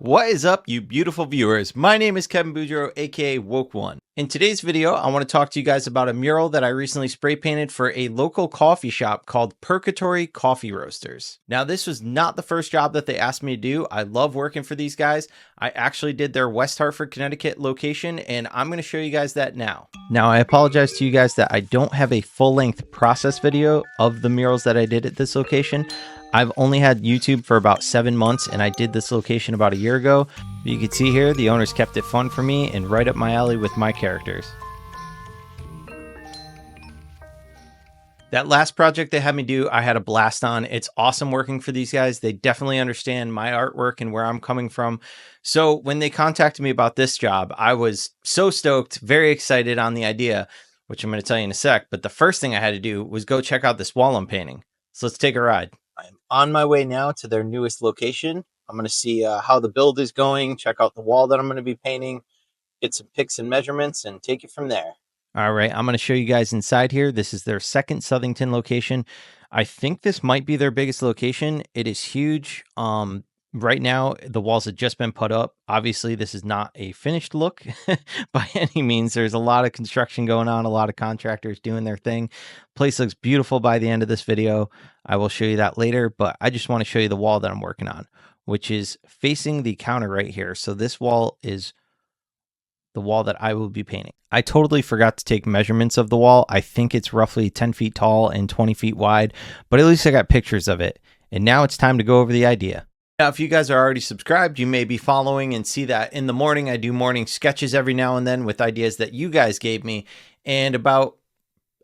What is up, you beautiful viewers? My name is Kevin Boudreaux, aka Woke One. In today's video, I want to talk to you guys about a mural that I recently spray painted for a local coffee shop called Perkatory Coffee Roasters. Now, this was not the first job that they asked me to do. I love working for these guys. I actually did their West Hartford, Connecticut location, and I'm going to show you guys that now. Now, I apologize to you guys that I don't have a full-length process video of the murals that I did at this location. I've only had YouTube for about 7 months, and I did this location about a year ago. You can see here, the owners kept it fun for me and right up my alley with my characters. That last project they had me do, I had a blast on. It's awesome working for these guys. They definitely understand my artwork and where I'm coming from. So when they contacted me about this job, I was so stoked, very excited on the idea, which I'm going to tell you in a sec. But the first thing I had to do was go check out this wall I'm painting. So let's take a ride. I'm on my way now to their newest location. I'm going to see how the build is going, check out the wall that I'm going to be painting, get some pics and measurements, and take it from there. All right, I'm going to show you guys inside here. This is their second Southington location. I think this might be their biggest location. It is huge. Right now, the walls have just been put up. Obviously, this is not a finished look by any means. There's a lot of construction going on, a lot of contractors doing their thing. Place looks beautiful by the end of this video. I will show you that later, but I just want to show you the wall that I'm working on, which is facing the counter right here. So this wall is the wall that I will be painting. I totally forgot to take measurements of the wall. I think it's roughly 10 feet tall and 20 feet wide, but at least I got pictures of it. And now it's time to go over the idea. Now, if you guys are already subscribed, you may be following and see that in the morning, I do morning sketches every now and then with ideas that you guys gave me. And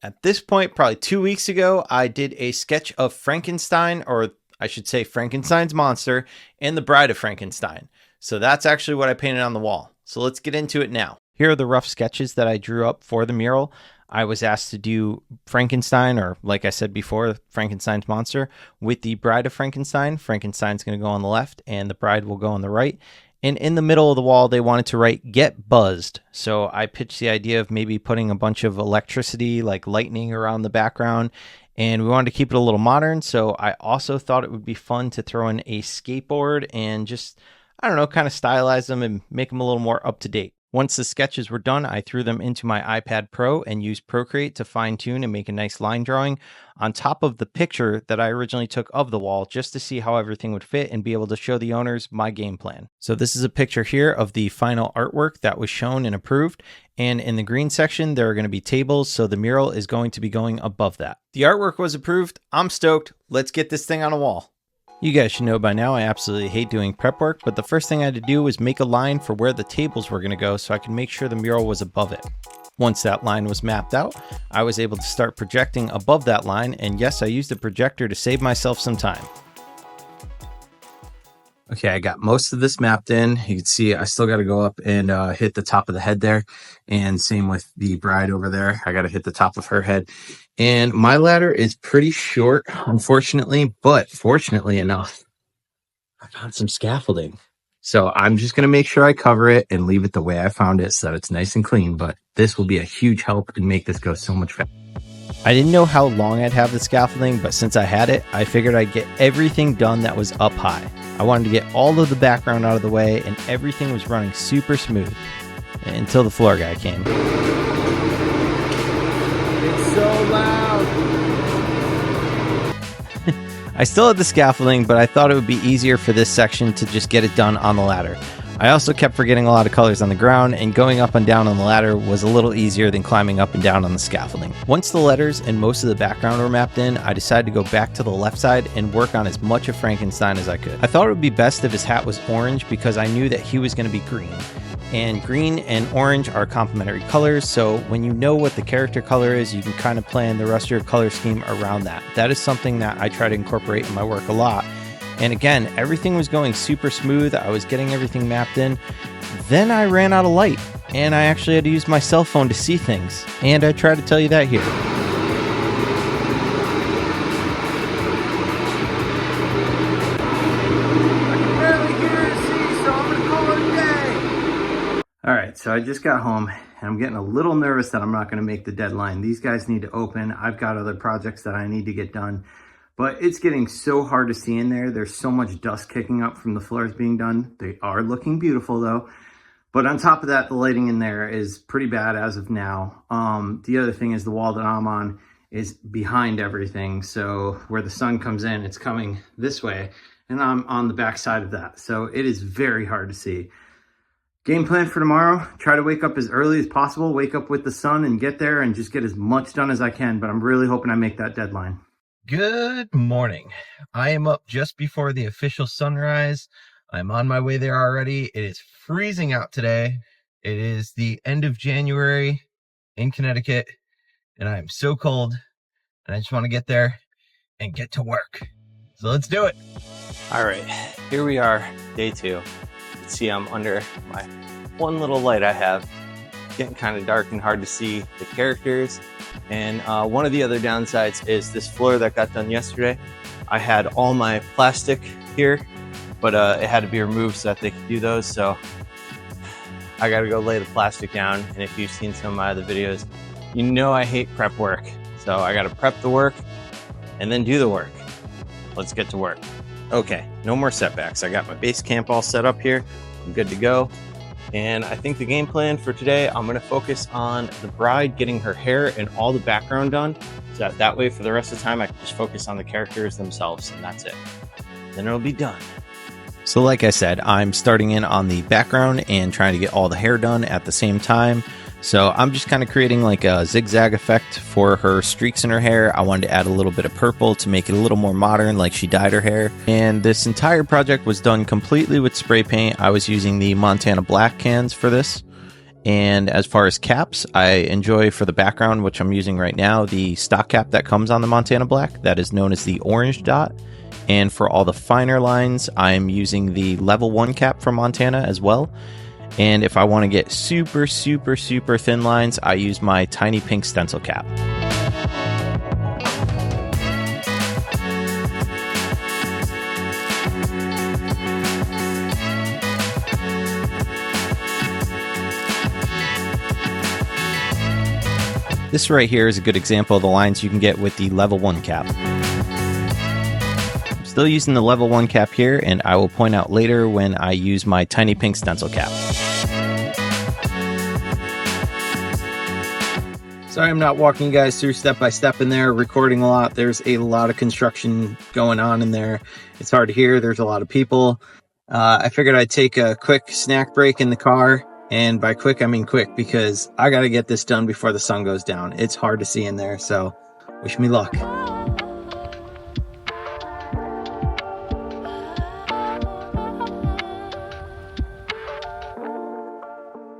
at this point, probably 2 weeks ago, I did a sketch of Frankenstein, or I should say Frankenstein's monster, and the Bride of Frankenstein. So that's actually what I painted on the wall. So let's get into it now. Here are the rough sketches that I drew up for the mural. I was asked to do Frankenstein, or like I said before, Frankenstein's monster, with the Bride of Frankenstein. Frankenstein's going to go on the left, and the bride will go on the right. And in the middle of the wall, they wanted to write, "Get buzzed." So I pitched the idea of maybe putting a bunch of electricity, like lightning, around the background. And we wanted to keep it a little modern. So I also thought it would be fun to throw in a skateboard and just, I don't know, kind of stylize them and make them a little more up to date. Once the sketches were done, I threw them into my iPad Pro and used Procreate to fine tune and make a nice line drawing on top of the picture that I originally took of the wall, just to see how everything would fit and be able to show the owners my game plan. So this is a picture here of the final artwork that was shown and approved. And in the green section, there are going to be tables. So the mural is going to be going above that. The artwork was approved. I'm stoked. Let's get this thing on a wall. You guys should know by now I absolutely hate doing prep work, but the first thing I had to do was make a line for where the tables were going to go so I could make sure the mural was above it. Once that line was mapped out, I was able to start projecting above that line, and yes, I used a projector to save myself some time. Okay, I got most of this mapped in. You can see I still got to go up and hit the top of the head there. And same with the bride over there. I got to hit the top of her head. And my ladder is pretty short, unfortunately, but fortunately enough, I found some scaffolding. So I'm just going to make sure I cover it and leave it the way I found it so that it's nice and clean. But this will be a huge help and make this go so much faster. I didn't know how long I'd have the scaffolding, but since I had it, I figured I'd get everything done that was up high. I wanted to get all of the background out of the way, and everything was running super smooth until the floor guy came. It's so loud. I still had the scaffolding, but I thought it would be easier for this section to just get it done on the ladder. I also kept forgetting a lot of colors on the ground, and going up and down on the ladder was a little easier than climbing up and down on the scaffolding. Once the letters and most of the background were mapped in, I decided to go back to the left side and work on as much of Frankenstein as I could. I thought it would be best if his hat was orange because I knew that he was going to be green. And green and orange are complementary colors, so when you know what the character color is, you can kind of plan the rest of your color scheme around that. That is something that I try to incorporate in my work a lot. And again, everything was going super smooth. I was getting everything mapped in. Then I ran out of light, and I actually had to use my cell phone to see things. And I try to tell you that here. I can barely hear or see, so I'm gonna call it a day. All right, so I just got home, and I'm getting a little nervous that I'm not going to make the deadline. These guys need to open. I've got other projects that I need to get done. but it's getting so hard to see in there. There's so much dust kicking up from the floors being done. They are looking beautiful though. But on top of that, the lighting in there is pretty bad as of now. The other thing is the wall that I'm on is behind everything. So where the sun comes in, it's coming this way, and I'm on the back side of that. So it is very hard to see. Game plan for tomorrow, try to wake up as early as possible, wake up with the sun and get there and just get as much done as I can. But I'm really hoping I make that deadline. Good morning. I am up just before the official sunrise. I'm on my way there already. It is freezing out today. It is the end of January in Connecticut, and I am so cold, and I just want to get there and get to work. So let's do it. All right, here we are, day 2. You can see I'm under my one little light I have. Getting kind of dark and hard to see the characters. And one of the other downsides is this floor that got done yesterday. I had all my plastic here, but it had to be removed so that they could do those. So I got to go lay the plastic down. And if you've seen some of my other videos, you know I hate prep work. So I got to prep the work and then do the work. Let's get to work. Okay, no more setbacks. I got my base camp all set up here. I'm good to go. And I think the game plan for today, I'm going to focus on the bride getting her hair and all the background done. So that way for the rest of the time, I can just focus on the characters themselves, and that's it. Then it'll be done. So like I said, I'm starting in on the background and trying to get all the hair done at the same time. So I'm just kind of creating like a zigzag effect for her streaks in her hair. I wanted to add a little bit of purple to make it a little more modern, like she dyed her hair. And this entire project was done completely with spray paint. I was using the Montana Black cans for this. And as far as caps, I enjoy for the background, which I'm using right now, the stock cap that comes on the Montana Black that is known as the orange dot. And for all the finer lines, I'm using the level 1 cap from Montana as well. And if I want to get super, super, super thin lines, I use my tiny pink stencil cap. This right here is a good example of the lines you can get with the level 1 cap. Still using the level 1 cap here, and I will point out later when I use my tiny pink stencil cap. Sorry I'm not walking you guys through step by step in there, recording a lot. There's a lot of construction going on in there. It's hard to hear. There's a lot of people. I figured I'd take a quick snack break in the car. And by quick, I mean quick, because I got to get this done before the sun goes down. It's hard to see in there, so wish me luck.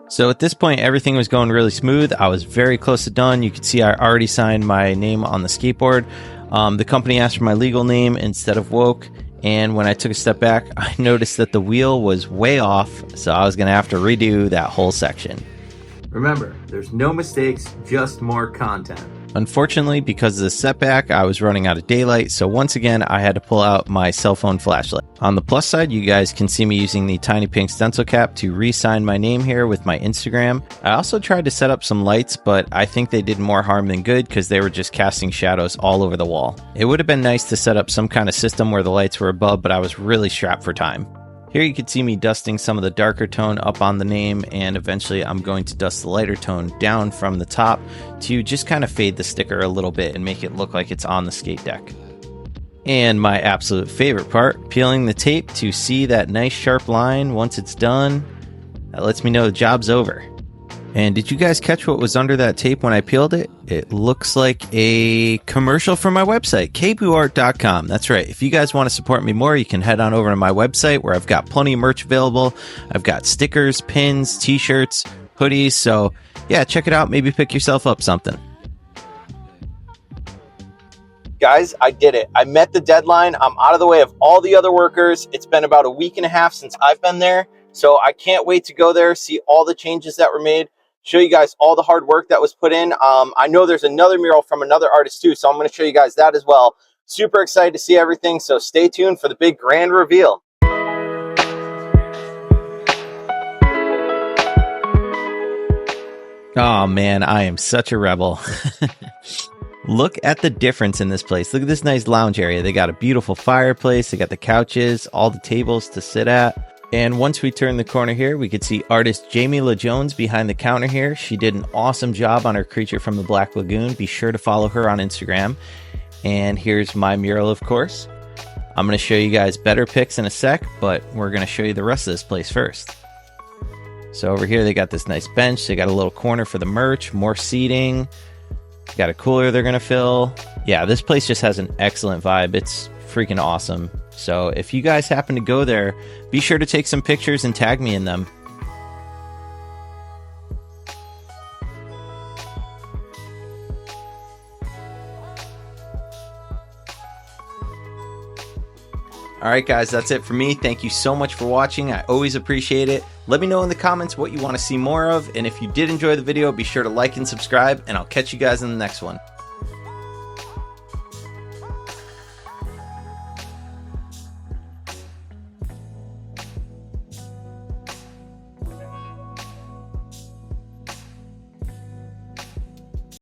So at this point, everything was going really smooth. I was very close to done. You can see I already signed my name on the skateboard. The company asked for my legal name instead of Woke. And when I took a step back, I noticed that the wheel was way off. So I was going to have to redo that whole section. Remember, there's no mistakes, just more content. Unfortunately, because of the setback, I was running out of daylight, so once again, I had to pull out my cell phone flashlight. On the plus side, you guys can see me using the tiny pink stencil cap to re-sign my name here with my Instagram. I also tried to set up some lights, but I think they did more harm than good because they were just casting shadows all over the wall. It would have been nice to set up some kind of system where the lights were above, but I was really strapped for time. Here you can see me dusting some of the darker tone up on the name, and eventually I'm going to dust the lighter tone down from the top to just kind of fade the sticker a little bit and make it look like it's on the skate deck. And my absolute favorite part, peeling the tape to see that nice sharp line once it's done. That lets me know the job's over. And did you guys catch what was under that tape when I peeled it? It looks like a commercial from my website, kbuart.com. That's right. If you guys want to support me more, you can head on over to my website where I've got plenty of merch available. I've got stickers, pins, t-shirts, hoodies. So yeah, check it out. Maybe pick yourself up something. Guys, I did it. I met the deadline. I'm out of the way of all the other workers. It's been about a week and a half since I've been there. So I can't wait to go there, see all the changes that were made, show you guys all the hard work that was put in. I know there's another mural from another artist too, so I'm going to show you guys that as well. Super excited to see everything, so stay tuned for the big grand reveal. Oh man, I am such a rebel. Look at the difference in this place. Look at this nice lounge area. They got a beautiful fireplace. They got the couches, all the tables to sit at. And once we turn the corner here, we could see artist Jamie LaJones behind the counter here. She did an awesome job on her creature from the Black Lagoon. Be sure to follow her on Instagram. And here's my mural, of course. I'm going to show you guys better pics in a sec, but we're going to show you the rest of this place first. So over here, they got this nice bench. They got a little corner for the merch, more seating. Got a cooler they're going to fill. Yeah, this place just has an excellent vibe. It's freaking awesome. So if you guys happen to go there, be sure to take some pictures and tag me in them. All right, guys, that's it for me. Thank you so much for watching. I always appreciate it. Let me know in the comments what you want to see more of. And if you did enjoy the video, be sure to like and subscribe, and I'll catch you guys in the next one.